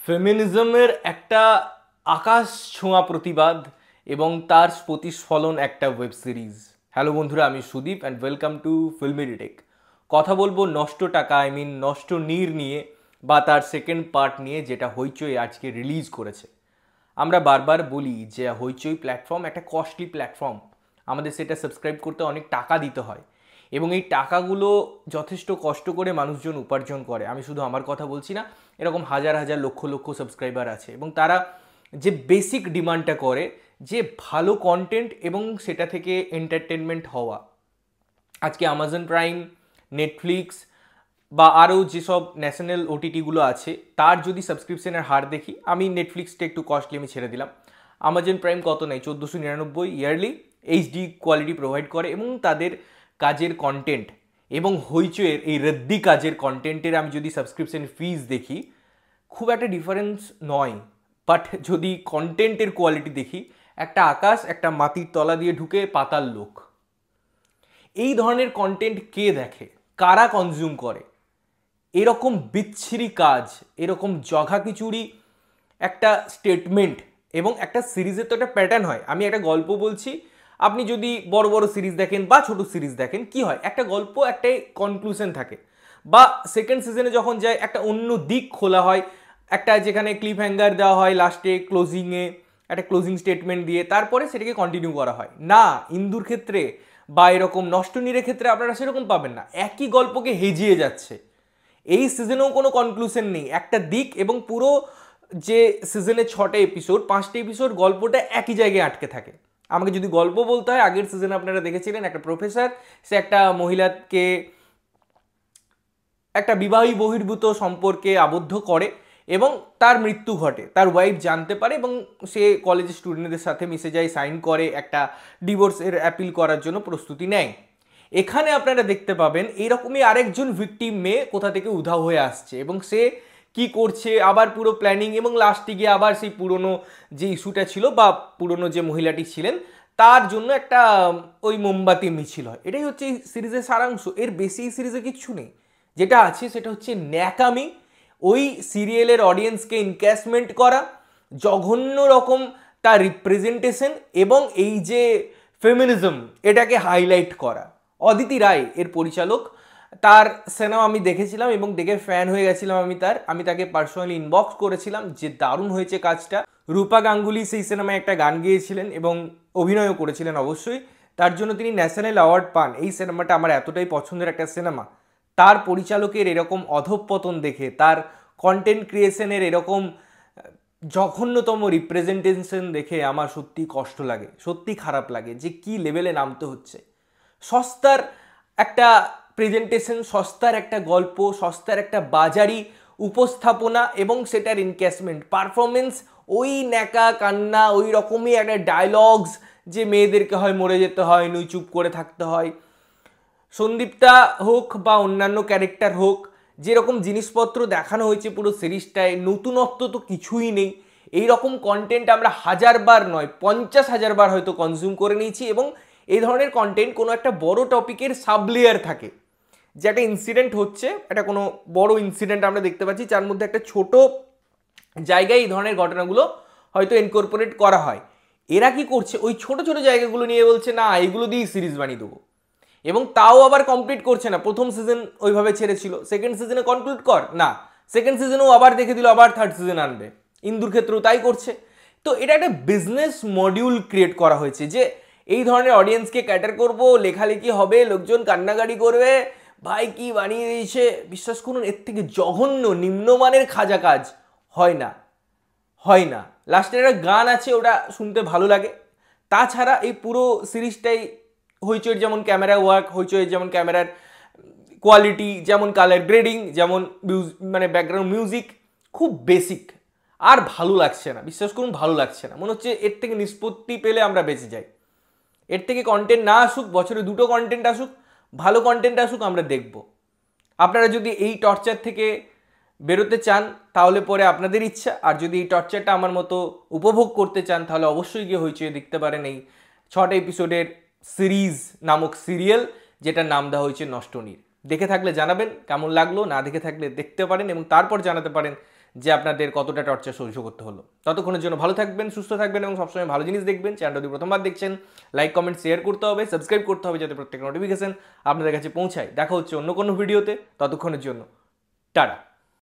ফেমিনিজমের একটা আকাশ ছোঁয়া প্রতিবাদ এবং তার প্রতিস্ফলন একটা ওয়েব সিরিজ। হ্যালো বন্ধুরা, আমি সুদীপ অ্যান্ড ওয়েলকাম টু ফিল্মেডিটেক। কথা বলবো নষ্ট টাকা নষ্ট নীর নিয়ে বা তার সেকেন্ড পার্ট নিয়ে, যেটা হইচই আজকে রিলিজ করেছে। আমরা বারবার বলি যে হইচই প্ল্যাটফর্ম একটা কস্টলি প্ল্যাটফর্ম, আমাদের সেটা সাবস্ক্রাইব করতে অনেক টাকা দিতে হয় এবং এই টাকাগুলো যথেষ্ট কষ্ট করে মানুষজন উপার্জন করে। আমি শুধু আমার কথা বলছি না, এরকম হাজার হাজার লক্ষ লক্ষ সাবস্ক্রাইবার আছে এবং তারা যে বেসিক ডিমান্ডটা করে যে ভালো কন্টেন্ট এবং সেটা থেকে এন্টারটেনমেন্ট হওয়া। আজকে অ্যামাজন প্রাইম, নেটফ্লিক্স বা আরও যেসব ন্যাশনাল ওটিটিগুলো আছে তার যদি সাবস্ক্রিপশনের হার দেখি, আমি নেটফ্লিক্সটা একটু কস্টলি আমি ছেড়ে দিলাম, অ্যামাজন প্রাইম কত নেই 1499 ইয়ারলি এইচডি কোয়ালিটি প্রোভাইড করে এবং তাদের কাজের কন্টেন্ট এবং হইচইয়ের এই রদ্দি কাজের কন্টেন্টের আমি যদি সাবস্ক্রিপশন ফিজ দেখি খুব একটা ডিফারেন্স নয়। বাট যদি কন্টেন্টের কোয়ালিটি দেখি, একটা আকাশ একটা মাটির তলা দিয়ে ঢুকে পাতাল লোক। এই ধরনের কন্টেন্ট কে দেখে, কারা কনজিউম করে? এরকম বিচ্ছিরি কাজ, এরকম জঘাখিচুড়ি একটা স্টেটমেন্ট এবং একটা সিরিজের তো একটা প্যাটার্ন হয়। আমি একটা গল্প বলছি, আপনি যদি বড় বড় সিরিজ দেখেন বা ছোট সিরিজ দেখেন, কি হয়, একটা গল্প একটাই কনক্লুশন থাকে, বা সেকেন্ড সিজনে যখন যায় একটা অন্য দিক খোলা হয়, একটা যেখানে ক্লিপ হ্যাঙ্গার দেওয়া হয় লাস্টে ক্লোজিংয়ে একটা ক্লোজিং স্টেটমেন্ট দিয়ে, তারপরে সেটাকে কন্টিনিউ করা হয়। না, ইন্দুর ক্ষেত্রে বা এরকম নষ্ট নীরের ক্ষেত্রে আপনারা সেরকম পাবেন না, একই গল্পকে হেজিয়ে যাচ্ছে। এই সিজনেও কোনো কনক্লুশন নেই, একটা দিক, এবং পুরো যে সিজনে 6টা এপিসোড 5টা এপিসোড গল্পটা একই জায়গায় আটকে থাকে। আমাকে যদি গল্প বলতে হয়, আগের সিজনে আপনারা দেখেছিলেন একটা প্রফেসর, সে একটা মহিলাকে একটা বিবাহী বহির্ভূত সম্পর্কে আবদ্ধ করে এবং তার মৃত্যু ঘটে, তার ওয়াইফ জানতে পারে এবং সে কলেজের স্টুডেন্টদের সাথে মিশে যায়, সাইন করে, একটা ডিভোর্সের অ্যাপিল করার জন্য প্রস্তুতি নেয়। এখানে আপনারা দেখতে পাবেন এইরকমই আরেকজন ভিকটিম মেয়ে কোথা থেকে উধাও হয়ে আসছে এবং সে কি করছে, আবার পুরো প্ল্যানিং, এবং লাস্টে গিয়ে আবার সেই পুরনো যে ইস্যুটা ছিল বা পুরনো যে মহিলাটি ছিলেন তার জন্য একটা ওই মোমবাতি মিছিল হয়। এটাই হচ্ছে এই সিরিজের সারাংশ। এর বেশি এই সিরিজে কিচ্ছু নেই। যেটা আছে সেটা হচ্ছে ন্যাকামি, ওই সিরিয়ালের অডিয়েন্সকে ইনক্যাশমেন্ট করা, জঘন্য রকম তার রিপ্রেজেন্টেশন এবং এই যে ফেমিনিজম এটাকে হাইলাইট করা। অদিতি রায় এর পরিচালক, তার সিনেমা আমি দেখেছিলাম এবং দেখে ফ্যান হয়ে গেছিলাম। আমি তাকে পার্সোনালি ইনবক্স করেছিলাম যে দারুণ হয়েছে কাজটা। রূপা গাঙ্গুলি সেই সিনেমায় একটা গান গেয়েছিলেন এবং অভিনয়ও করেছিলেন অবশ্যই, তার জন্য তিনি ন্যাশনাল অ্যাওয়ার্ড পান। এই সিনেমাটা আমার এতটাই পছন্দের একটা সিনেমা। তার পরিচালকের এরকম অধঃপতন দেখে, তার কন্টেন্ট ক্রিয়েশনের এরকম জঘন্যতম রিপ্রেজেন্টেশন দেখে আমার সত্যি কষ্ট লাগে, সত্যি খারাপ লাগে যে কি লেভেলে নামতে হচ্ছে। সস্তার একটা প্রেজেন্টেশন, সস্তার একটা গল্প, সস্তার একটা বাজারি উপস্থাপনা এবং সেটার ইনক্যাশমেন্ট পারফরমেন্স, ওই ন্যাকা কান্না, ওই রকমই একটা ডায়লগস যে মেয়েদেরকে হয় মরে যেতে হয়, নুই চুপ করে থাকতে হয়। সন্দীপ্তা হোক বা অন্যান্য ক্যারেক্টার হোক, যেরকম জিনিসপত্র দেখানো হয়েছে পুরো সিরিজটায়, নতুনত্ব তো কিছুই নেই। এই রকম কন্টেন্ট আমরা হাজারবার নয় 50,000 বার হয়তো কনজিউম করে নিয়েছি এবং এই ধরনের কন্টেন্ট কোনো একটা বড় টপিকের সাবলেয়ার থাকে, যে একটা ইনসিডেন্ট হচ্ছে, একটা কোনো বড় ইনসিডেন্ট আমরা দেখতে পাচ্ছি, যার মধ্যে একটা ছোট জায়গায় এই ধরনের ঘটনাগুলো হয়তো ইনকর্পোরেট করা হয়। এরা কি করছে, ওই ছোট ছোট জায়গাগুলো নিয়ে বলছে না এগুলো দিয়েই সিরিজ বানিয়ে দেবো, এবং তাও আবার কমপ্লিট করছে না। প্রথম সিজন ওইভাবে ছেড়েছিল, সেকেন্ড সিজনে কনক্লুড কর না, সেকেন্ড সিজনেও আবার দেখে দিল, আবার থার্ড সিজন আনবে। ইন্দুর ক্ষেত্রেও তাই করছে। তো এটা একটা বিজনেস মডিউল ক্রিয়েট করা হয়েছে যে এই ধরনের অডিয়েন্সকে ক্যাটার করব, লেখালেখি হবে, লোকজন কান্নাকাটি করবে, ভাই কি বানিয়ে দিয়েছে। বিশ্বাস করুন, এর থেকে জঘন্য নিম্নমানের খাজা কাজ হয় না, হয় না। লাস্টের একটা গান আছে, ওটা শুনতে ভালো লাগে। তাছাড়া এই পুরো সিরিজটাই হইচইয়ের যেমন ক্যামেরা ওয়ার্ক, হইচইয়ের যেমন ক্যামেরার কোয়ালিটি, যেমন কালার গ্রেডিং, যেমন মানে ব্যাকগ্রাউন্ড মিউজিক, খুব বেসিক। আর ভালো লাগছে না, বিশ্বাস করুন ভালো লাগছে না। মনে হচ্ছে এর থেকে নিষ্পত্তি পেলে আমরা বেঁচে যাই। এর থেকে কন্টেন্ট না আসুক, বছরে 2টো কন্টেন্ট আসুক, ভালো কন্টেন্ট আসুক, আমরা দেখব। আপনারা যদি এই টর্চার থেকে বেরোতে চান তাহলে পরে আপনাদের ইচ্ছা, আর যদি এই টর্চারটা আমার মতো উপভোগ করতে চান তাহলে অবশ্যই গিয়ে হইচই দেখতে পারেন এই 6টা এপিসোডের সিরিজ নামক সিরিয়াল, যেটার নাম দেওয়া হয়েছে নষ্ট নীর। দেখে থাকলে জানাবেন কেমন লাগলো, না দেখে থাকলে দেখতে পারেন এবং তারপর জানাতে পারেন যে আপনাদের কতটা টর্চার সহ্য করতে হলো। ততক্ষণের জন্য ভালো থাকবেন, সুস্থ থাকবেন এবং সবসময় ভালো জিনিস দেখবেন। চ্যানেলটা যদি প্রথমবার দেখছেন লাইক কমেন্ট শেয়ার করতে হবে, সাবস্ক্রাইব করতে হবে যাতে প্রত্যেক নোটিফিকেশন আপনাদের কাছে পৌঁছায়। দেখা হচ্ছে অন্য কোনো ভিডিওতে, ততক্ষণের জন্য টাটা।